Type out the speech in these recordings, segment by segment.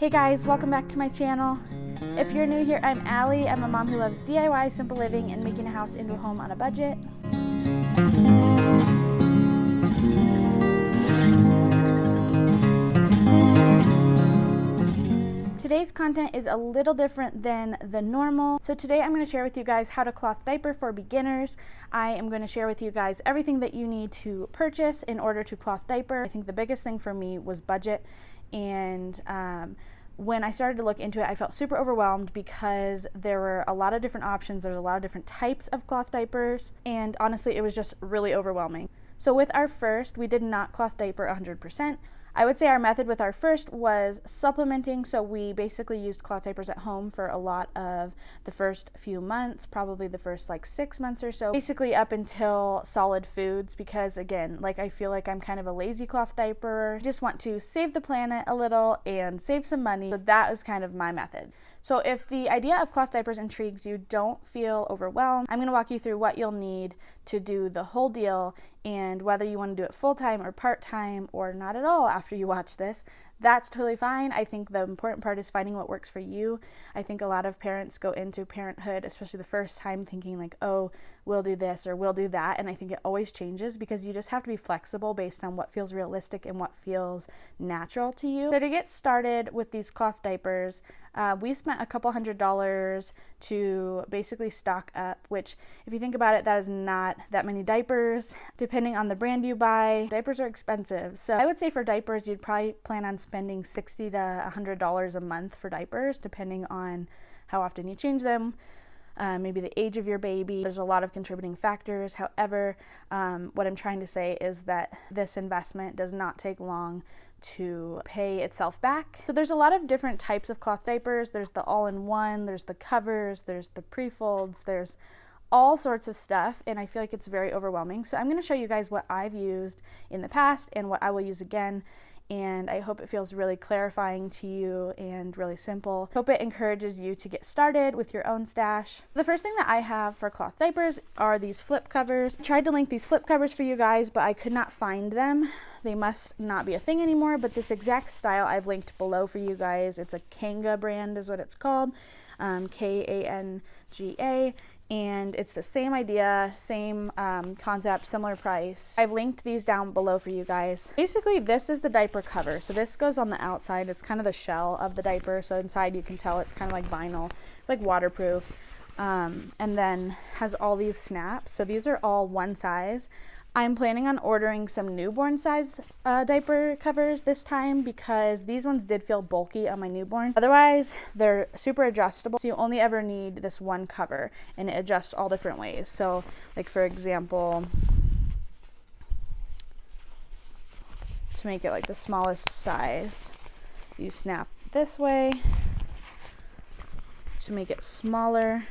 Hey guys, welcome back to my channel. If you're new here, I'm Allie. I'm a mom who loves DIY, simple living, and making a house into a home on a budget. Today's content is a little different than the normal. So today I'm going to share with you guys how to cloth diaper for beginners. I am going to share with you guys everything that you need to purchase in order to cloth diaper. I think the biggest thing for me was budget, and when I started to look into it, I felt super overwhelmed because there were a lot of different options. There's a lot of different types of cloth diapers, and honestly, it was just really overwhelming. So with our first, we did not cloth diaper 100%. I would say our method with our first was supplementing, so we basically used cloth diapers at home for a lot of the first few months, probably the first like 6 months or so, basically up until solid foods, because again, like I feel like I'm kind of a lazy cloth diaper. I just want to save the planet a little and save some money, so that was kind of my method. So if the idea of cloth diapers intrigues you, don't feel overwhelmed. I'm going to walk you through what you'll need to do the whole deal, and whether you want to do it full-time or part-time or not at all after you watch this, that's totally fine. I think the important part is finding what works for you. I think a lot of parents go into parenthood, especially the first time, thinking like, oh, we'll do this or we'll do that, and I think it always changes because you just have to be flexible based on what feels realistic and what feels natural to you. So to get started with these cloth diapers, we spent a couple $100s to basically stock up, which if you think about it, that is not that many diapers. Depending on the brand you buy, diapers are expensive. So I would say for diapers, you'd probably plan on spending $60 to $100 a month for diapers, depending on how often you change them, maybe the age of your baby. There's a lot of contributing factors. However, what I'm trying to say is that this investment does not take long to pay itself back. So there's a lot of different types of cloth diapers. There's the all-in-one, there's the covers, there's the pre-folds, there's all sorts of stuff, and I feel like it's very overwhelming. So I'm going to show you guys what I've used in the past and what I will use again, and I hope it feels really clarifying to you and really simple. Hope it encourages you to get started with your own stash. The first thing that I have for cloth diapers are these flip covers. I tried to link these flip covers for you guys, but I could not find them. They must not be a thing anymore, but this exact style I've linked below for you guys. It's a Kanga brand is what it's called, Kanga, and it's the same idea, same concept, similar price. I've linked these down below for you guys. Basically, this is the diaper cover. So this goes on the outside. It's kind of the shell of the diaper. So inside you can tell it's kind of like vinyl. It's like waterproof, and then has all these snaps. So these are all one size. I'm planning on ordering some newborn size diaper covers this time because these ones did feel bulky on my newborn. Otherwise, they're super adjustable. So you only ever need this one cover, and it adjusts all different ways. So like for example, to make it like the smallest size, you snap this way to make it smaller.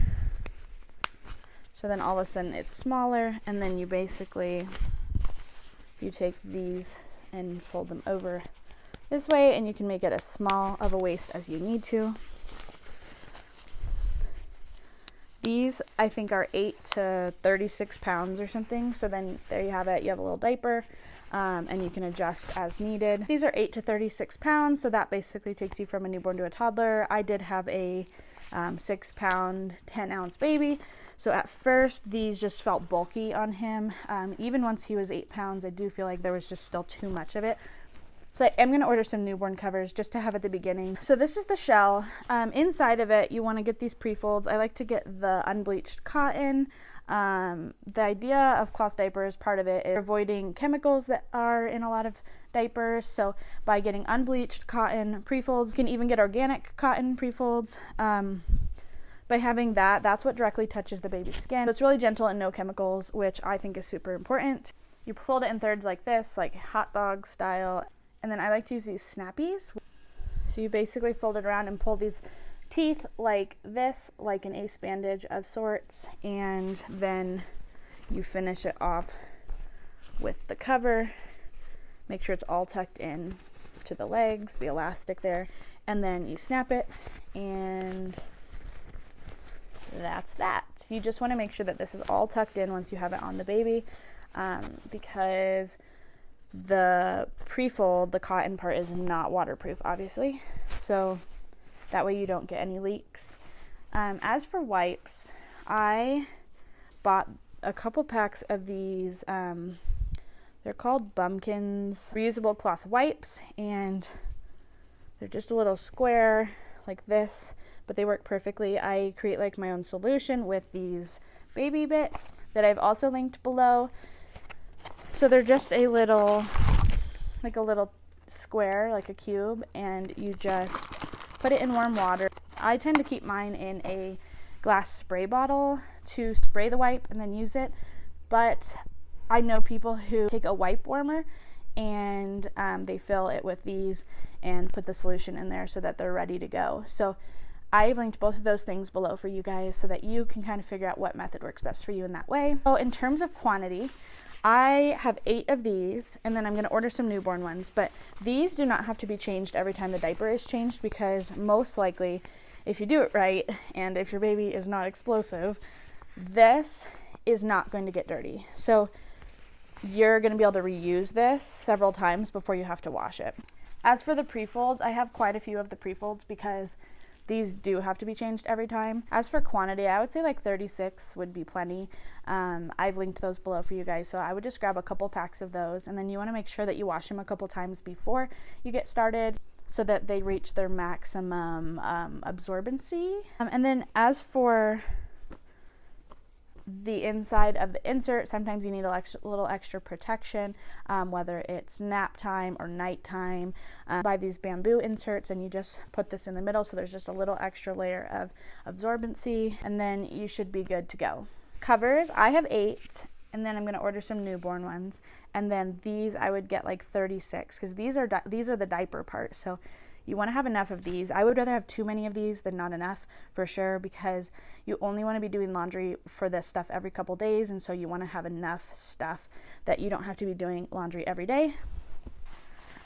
So then all of a sudden it's smaller, and then you take these and fold them over this way, and you can make it as small of a waist as you need to. These I think are 8 to 36 pounds or something. So then there you have it. You have a little diaper, and you can adjust as needed. These are 8 to 36 pounds. So that basically takes you from a newborn to a toddler. I did have a 6 pound, 10 ounce baby. So at first, these just felt bulky on him. Even once he was 8 pounds, I do feel like there was just still too much of it. So I am going to order some newborn covers just to have at the beginning. So this is the shell. Inside of it, you want to get these pre-folds. I like to get the unbleached cotton. The idea of cloth diapers, part of it is avoiding chemicals that are in a lot of diapers. So by getting unbleached cotton pre-folds, you can even get organic cotton pre-folds. By having that, that's what directly touches the baby's skin. So it's really gentle and no chemicals, which I think is super important. You fold it in thirds like this, like hot dog style. And then I like to use these snappies. So you basically fold it around and pull these teeth like this, like an ace bandage of sorts. And then you finish it off with the cover. Make sure it's all tucked in to the legs, the elastic there. And then you snap it, and that's that. You just want to make sure that this is all tucked in once you have it on the baby, because The pre-fold, the cotton part, is not waterproof, obviously, so that way you don't get any leaks. As for wipes, I bought a couple packs of these, they're called Bumpkins reusable cloth wipes, and they're just a little square like this, but they work perfectly. I create like my own solution with these baby bits that I've also linked below. So they're just a little square, like a cube, and you just put it in warm water. I tend to keep mine in a glass spray bottle to spray the wipe and then use it, but I know people who take a wipe warmer and they fill it with these and put the solution in there so that they're ready to go. So I've linked both of those things below for you guys so that you can kind of figure out what method works best for you in that way. So in terms of quantity, I have 8 of these, and then I'm going to order some newborn ones, but these do not have to be changed every time the diaper is changed, because most likely, if you do it right, and if your baby is not explosive, this is not going to get dirty. So you're going to be able to reuse this several times before you have to wash it. As for the pre-folds, I have quite a few of the pre-folds because these do have to be changed every time. As for quantity, I would say like 36 would be plenty. I've linked those below for you guys, so I would just grab a couple packs of those, and then you want to make sure that you wash them a couple times before you get started so that they reach their maximum absorbency. And then as for the inside of the insert, sometimes you need a little extra protection, whether it's nap time or nighttime. Buy these bamboo inserts and you just put this in the middle so there's just a little extra layer of absorbency, and then you should be good to go. Covers, I have 8, and then I'm going to order some newborn ones, and then these I would get like 36 because these are the diaper part, so you want to have enough of these. I would rather have too many of these than not enough, for sure, because you only want to be doing laundry for this stuff every couple days, and so you want to have enough stuff that you don't have to be doing laundry every day.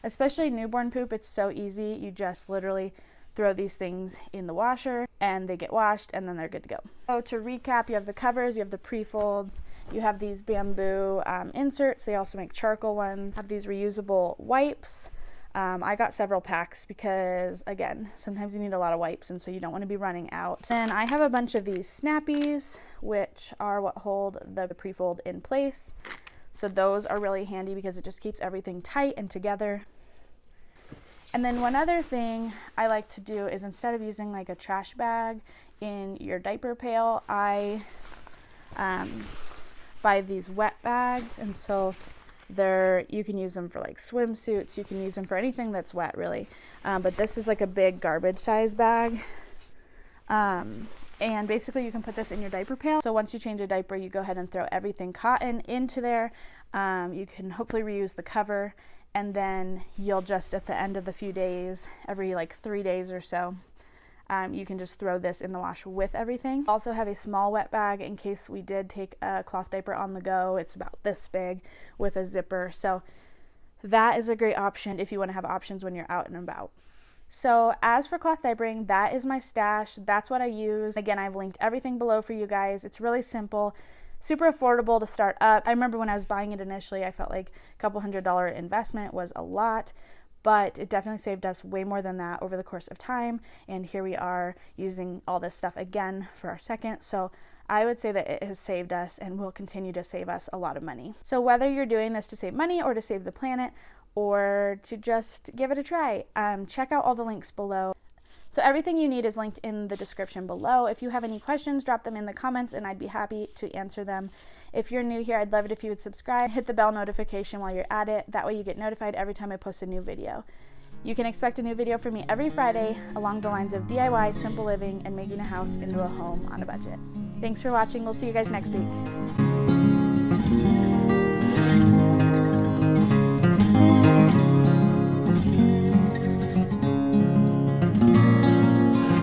Especially newborn poop, it's so easy. You just literally throw these things in the washer and they get washed and then they're good to go. So to recap, you have the covers, you have the pre-folds, you have these bamboo inserts. They also make charcoal ones. Have these reusable wipes. I got several packs because, again, sometimes you need a lot of wipes, and so you don't want to be running out. Then I have a bunch of these snappies, which are what hold the pre-fold in place. So those are really handy because it just keeps everything tight and together. And then one other thing I like to do is, instead of using like a trash bag in your diaper pail, I buy these wet bags, and so you can use them for like swimsuits, you can use them for anything that's wet, really. But this is like a big garbage size bag. And basically you can put this in your diaper pail. So once you change a diaper, you go ahead and throw everything cotton into there. You can hopefully reuse the cover, and then you'll just, at the end of the few days, every like 3 days or so, you can just throw this in the wash with everything. Also have a small wet bag in case we did take a cloth diaper on the go. It's about this big with a zipper. So that is a great option if you want to have options when you're out and about. So as for cloth diapering, that is my stash. That's what I use. Again, I've linked everything below for you guys. It's really simple, super affordable to start up. I remember when I was buying it initially, I felt like a couple $100 investment was a lot, but it definitely saved us way more than that over the course of time. And here we are using all this stuff again for our second. So I would say that it has saved us and will continue to save us a lot of money. So whether you're doing this to save money or to save the planet or to just give it a try, check out all the links below. So everything you need is linked in the description below. If you have any questions, drop them in the comments and I'd be happy to answer them. If you're new here, I'd love it if you would subscribe. Hit the bell notification while you're at it. That way you get notified every time I post a new video. You can expect a new video from me every Friday along the lines of DIY, simple living, and making a house into a home on a budget. Thanks for watching. We'll see you guys next week.